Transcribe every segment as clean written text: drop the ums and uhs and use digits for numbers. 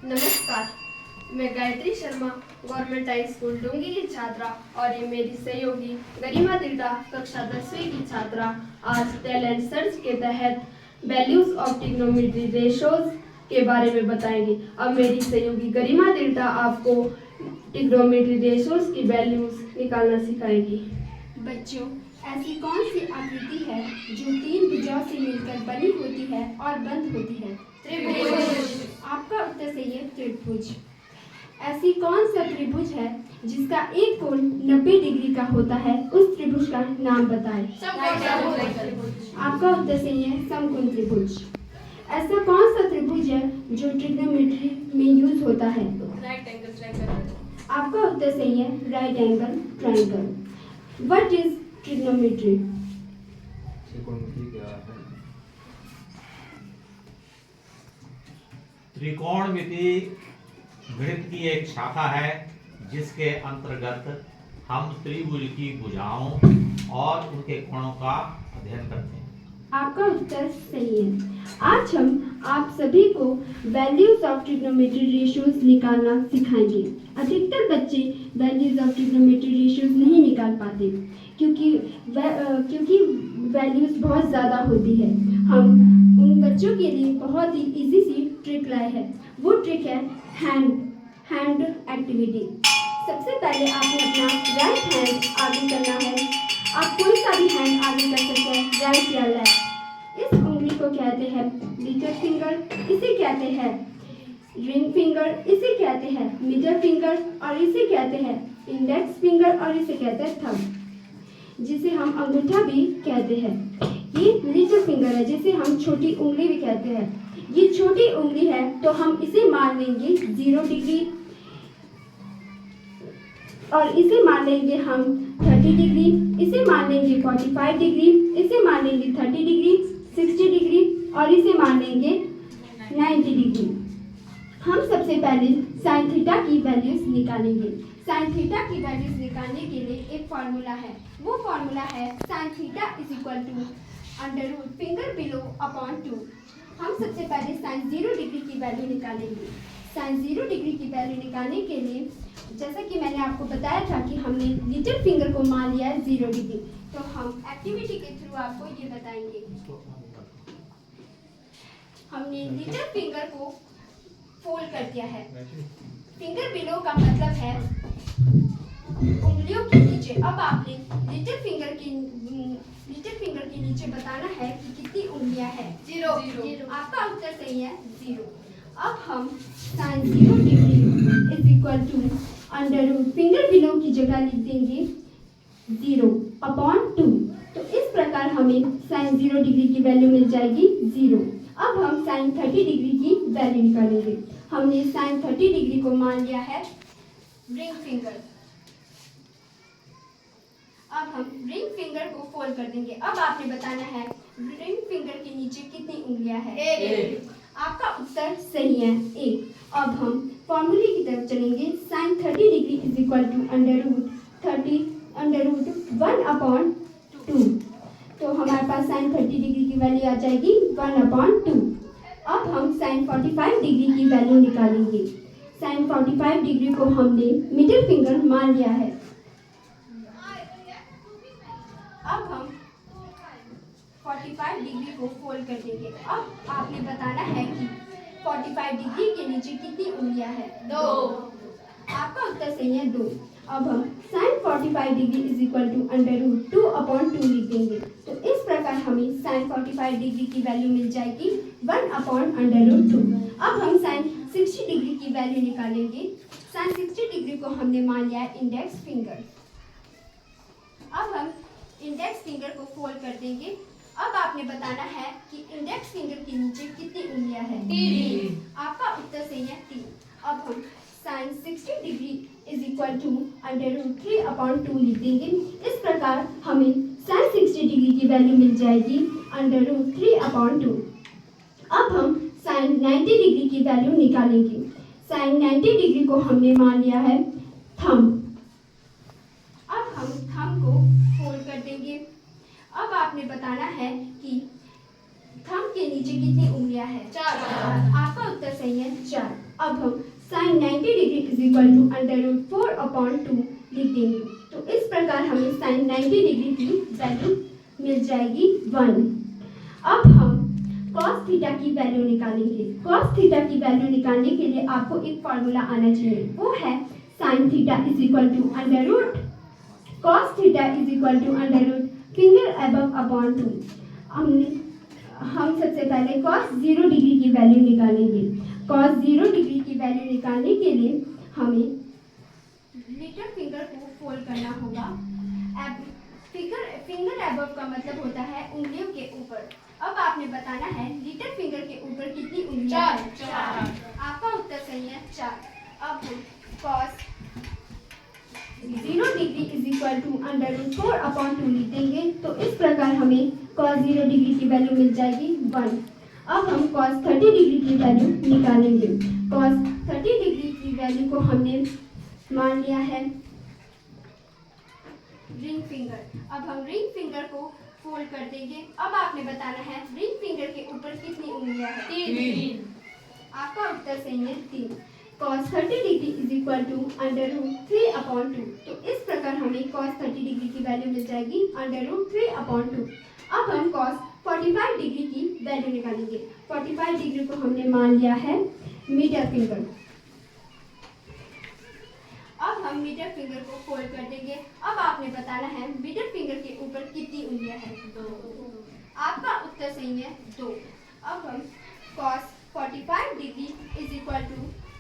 नमस्कार, मैं Gayatri Sharma government high school डोंगी की छात्रा और ये मेरी सहयोगी गरिमा तिल्डा कक्षा 10वीं की छात्रा आज टैलेंट सर्च के तहत वैल्यूज ऑफ ट्रिग्नोमेट्री रेशोज के बारे में बताएंगी। अब मेरी सहयोगी गरिमा तिल्डा आपको ट्रिग्नोमेट्री रेशोज की वैल्यूज निकालना सिखाएगी। बच्चों, ऐसी कौन सी आकृति है जो तीन भुजाओं से मिलकर बनी होती है और बंद होती है? त्रिभुज। आपका उत्तर सही है, त्रिभुज। ऐसी कौन सा त्रिभुज है जिसका एक कोण 90 डिग्री का होता है? उस त्रिभुज का नाम बताएं। आपका उत्तर सही है, समकोण त्रिभुज। ऐसा कौन सा त्रिभुज है जो ट्रिग्नोमेट्री में यूज होता है? Right angle triangle. आपका उत्तर सही है, right angle triangle. What is trigonometry? त्रिकोणमिति क्या है? त्रिकोणमिति गणित की एक शाखा है जिसके अंतर्गत हम त्रिभुज की भुजाओं और उनके कोणों का अध्ययन करते हैं। आपका उत्तर सही है। आज हम आप सभी को वैल्यूज ऑफ ट्रिग्नोमेट्री रेशियोज निकालना सिखाएंगे। अधिकतर बच्चे वैल्यूज ऑफ ट्रिग्नोमेट्री रेशियोज नहीं निकाल पाते क्योंकि वैल्यूज बहुत ज़्यादा होती है। हम उन बच्चों के लिए बहुत ही इजी सी ट्रिक लाए हैं। वो ट्रिक है हैंड एक्टिविटी। सबसे पहले आपने अपना राइट हैंड आगे करना है। आप कोई सा भी हैंड आगे कर सकते हैं, राइट या लेफ्ट। इस उंगली को कहते हैं लिटिल फिंगर, इसे कहते हैं रिंग फिंगर, इसे कहते हैं मिडल फिंगर और इसे कहते हैं इंडेक्स फिंगर और इसे कहते हैं थंब, जिसे हम अंगूठा भी कहते हैं। ये लिटिल फिंगर है जिसे हम छोटी उंगली भी कहते हैं। ये छोटी उंगली है तो हम इसे मान लेंगे 0 डिग्री और इसे मान लेंगे हम 30 डिग्री, इसे मान लेंगे 45 डिग्री, इसे मान लेंगे 30 डिग्री, 60 डिग्री और इसे मान लेंगे 90 डिग्री। हम सबसे पहले साइन थीटा की वैल्यूज निकालेंगे। साइन थीटा की वैल्यूज निकालने के लिए एक फॉर्मूला है। वो फॉर्मूला है sine theta is equal to under root finger below upon 2। हम सबसे पहले साइन 0 डिग्री की वैल्यू निकालेंगे। साइन 0 डिग्री की वैल्यू निकालने के लिए जैसा कि मैंने आपको बताया था कि हमने लिटिल फिंगर को मान लिया है 0 डिग्री, तो हम एक्टिविटी के थ्रू आपको ये बताएंगे। हमने लिटिल फिंगर को फोल्ड कर दिया है। फिंगर बिलो का मतलब है उंगलियों के नीचे। अब आपने लिटिल फिंगर के नीचे बताना है कि कितनी उंगलियां हैं। 0। आपका उत्तर सही है, 0। अब हम sine 0 degree is equal to under root finger below की जगह लिख देंगे 0 अपॉन 2। तो इस प्रकार हमें साइन 0 डिग्री की वैल्यू मिल जाएगी 0। अब हम साइन 30 डिग्री की वैल्यू निकालेंगे। हमने साइन 30 डिग्री को मान लिया है रिंग फिंगर। अब हम रिंग फिंगर को फोल्ड कर देंगे। अब आपने बताना है रिंग फिंगर के नीचे कितनी उंगलियां हैं। 1। आपका उत्तर सही है, 1। अब हम फॉर्मूले की तरफ चलेंगे। Sine 30 degree is equal to under root 1 upon 2। तो हमारे पास साइन 30 डिग्री की वैल्यू आ जाएगी 1 अपॉन 2। अब हम साइन 45 डिग्री की वैल्यू निकालेंगे। साइन 45 डिग्री को हमने मिडिल फिंगर मान लिया है। अब हम 45 डिग्री को फोल्ड कर देंगे। अब आपने बताना है कि 45 डिग्री के नीचे कितनी उंगलियां हैं। 2। आपका उत्तर सही है, 2। अब हम sine 45 degree is equal to under root 2 upon 2 लिख देंगे। तो इस प्रकार हमें साइन 45 डिग्री की वैल्यू मिल जाएगी 1 अपॉन अंडर रूट 2। अब हम साइन 60 डिग्री की वैल्यू निकालेंगे। साइन 60 डिग्री को हमने मान लिया है इंडेक्स फिंगर। अब हम इंडेक्स फिंगर को फोल्ड कर देंगे। अब आपने बताना है कि इंडेक्स फिंगर के नीचे कितनी उंगलियां हैं। 3। आपका उत्तर सही है, 3। अब हम sine 60 degree is equal to under root 3 upon 2 लिख देंगे। इस प्रकार हमें साइन 60 डिग्री की वैल्यू मिल जाएगी अंडर रूट 3 अपॉन 2। अब हम साइन 90 डिग्री की वैल्यू निकालेंगे। साइन 90 डिग्री को हमने मान लिया है थंब। अब हम थंब को फोल्ड कर देंगे। अब आपने बताना है कि थंब के नीचे कितनी उंगलियां हैं। 4। आपका उत्तर सही है, 4। 4। अब हम sine 90 degree is equal to √4/2 लिख देंगे। तो इस प्रकार हमें साइन 90 डिग्री की वैल्यू मिल जाएगी 1। अब हम cos थीटा की वैल्यू निकालेंगे। cos थीटा की वैल्यू निकालने के लिए आपको एक फार्मूला आना चाहिए, वो है sine theta is equal to √ cos theta is equal to √ finger above upon 2। हम सबसे पहले cos 0 डिग्री की वैल्यू निकालेंगे। cos 0 डिग्री की वैल्यू निकालने के लिए हमें लिटिल फिंगर को फोल्ड करना होगा। फिंगर अबव का मतलब होता है उंगलियों के ऊपर। अब आपने बताना है लिटिल फिंगर के ऊपर कितनी उंगलियां हैं? 4। आपका उत्तर सही है 4। अब हम cos 0 degree is equal to √4/2 लिख देंगे। तो इस प्रकार हमें cos 0 डिग्री की वैल्यू मिल जाएगी 1। अब हम cos 30 डिग्री की वैल्यू निकालेंगे। cos 30 डिग्री की वैल्यू को हमने मान लिया है रिंग फिंगर। अब हम रिंग फिंगर को फोल्ड कर देंगे। अब आपने बताना है रिंग फिंगर के ऊपर कितनी उंगलियां हैं? 3। आपका उत्तर सही है 3। cos 30 degree is equal to √3/2। तो इस प्रकार हमें cos 30 डिग्री की वैल्यू मिल जाएगी √3/2। अब हम cos 45 डिग्री की वैल्यू निकालेंगे। 45 डिग्री को हमने मान लिया है मिडल फिंगर। अब हम मिडल फिंगर को फोल्ड कर देंगे। अब आपने बताना है मिडल फिंगर के ऊपर कितनी उंगलियां हैं? 2। आपका उत्तर सही है 2। अब हम cos 45 degree is equal to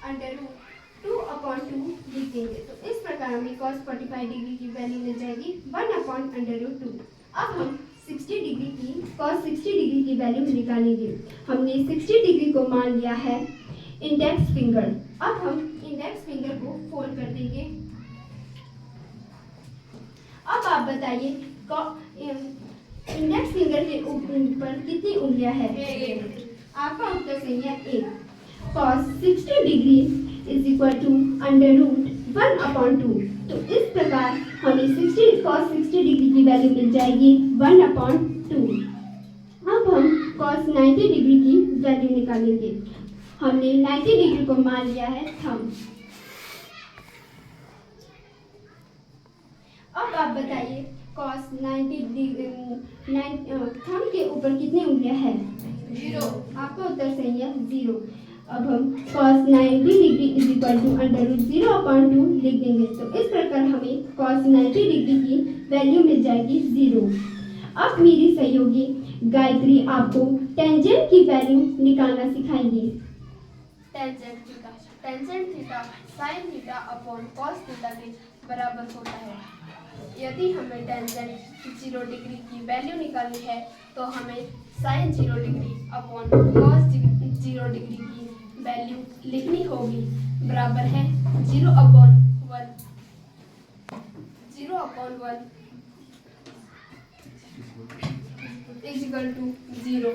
√2/2 लिख देंगे। तो इस प्रकार हमें cos 45 डिग्री की वैल्यू मिल जाएगी 1/√2। अब हम 60 डिग्री की cos 60 डिग्री की वैल्यू निकालेंगे। हमने 60 डिग्री को मान लिया है इंडेक्स फिंगर। अब हम इंडेक्स फिंगर को फोल्ड कर देंगे। अब आप बताइए इंडेक्स फिंगर के ऊपर कितनी उंगलियां हैं? 1। आपका उत्तर सही है 1। cos 60 degree is equal to √1/2। तो इस प्रकार हमें cos 60 डिग्री की वैल्यू मिल जाएगी 1/2। अब हम cos 90 डिग्री की वैल्यू निकालेंगे। हमने 90 डिग्री को मान लिया है थंब। अब आप बताइए cos 90 डिग्री थंब के ऊपर कितनी उंगलियां हैं? 0। आपका उत्तर सही है 0। अब हम cos 90 degree is equal to √0/2 लिख देंगे। तो इस प्रकार हमें cos 90 डिग्री की वैल्यू मिल जाएगी 0। अब मेरी सहयोगी गायत्री आपको टेंजेंट की वैल्यू निकालना सिखाएंगी। Tangent theta sine theta upon cos theta के बराबर होता है। यदि हमें टेंजेंट 0 डिग्री की वैल्यू निकालनी है तो हमें sine 0 degree upon cos 0 degree की वैल्यू लिखनी होगी। बराबर है 0/1 इज इक्वल टू 0।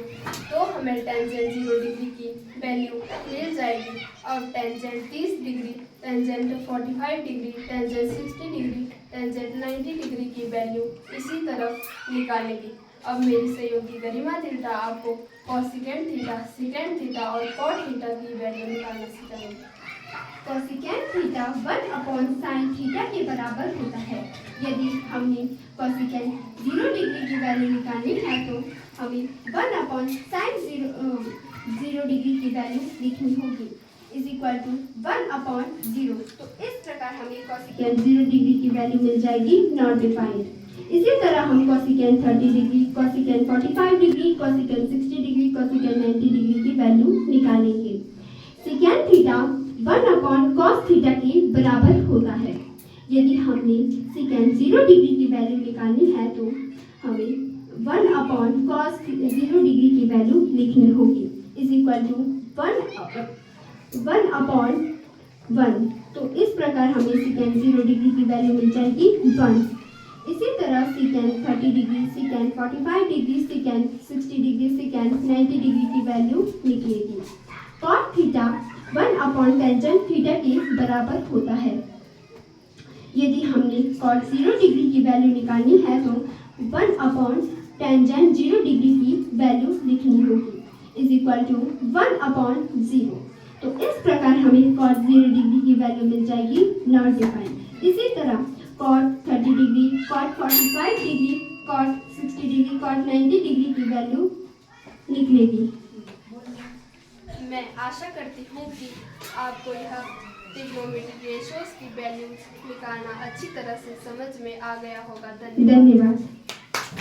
तो हमें टेंजेंट 0 डिग्री की वैल्यू मिल जाएगी। अब tangent 30 degree, tangent 45 degree, tangent 60 degree, tangent 90 degree की वैल्यू इसी तरफ निकालेगी। अब मेरी सहयोगी गरिमा तिल्टा आपको कोसिकेंट थीटा, सिकेंट थीटा और कॉट थीटा की वैल्यू निकालना सिखाएंगे। कोसिकेंट थीटा 1/sin थीटा के बराबर होता है। यदि हमने कोसिकेंट 0 डिग्री की वैल्यू निकालनी है तो हमें 1/sin 0 डिग्री की वैल्यू लिखनी होगी इज इक्वल टू 1/0। तो इस प्रकार हमें कोसिकेंट 0 डिग्री की वैल्यू मिल जाएगी नॉट डिफाइंड। इसी तरह हम cosecant 30 degree, cosecant 45 degree, cosecant 60 degree, cosecant 90 degree की वैल्यू निकालेंगे। सिकेंट थीटा 1/cos थीटा के बराबर होता है। यदि हमने सिकेंट 0 डिग्री की वैल्यू निकालनी है तो हमें 1/cos 0 डिग्री की वैल्यू लिखनी होगी इज इक्वल टू 1/1। तो इस प्रकार हमें सिकेंट 0 डिग्री की वैल्यू मिल जाएगी 1। इसी तरह secant 30 degree, secant 45 degree, secant 60 degree, secant 90 degree की वैल्यू निकलेगी। कॉट थीटा 1/टेंजेंट थीटा के बराबर होता है। यदि हमने कॉट 0 डिग्री की वैल्यू निकालनी है तो 1/टेंजेंट 0 डिग्री की वैल्यू लिखनी होगी इज इक्वल टू 1/0। तो इस प्रकार हमें cos 0 डिग्री की वैल्यू मिल जाएगी नॉट डिफाइंड। इसी तरह cot 30 degree, cot 45 degree, cot 60 degree, cot 90 degree की वैल्यू निकलेगी। मैं आशा करती हूँ कि आपको यह ट्रिग्नोमेट्रिक रेशियोज की वैल्यूज निकालना अच्छी तरह से समझ में आ गया होगा। धन्यवाद। धन्यवाद।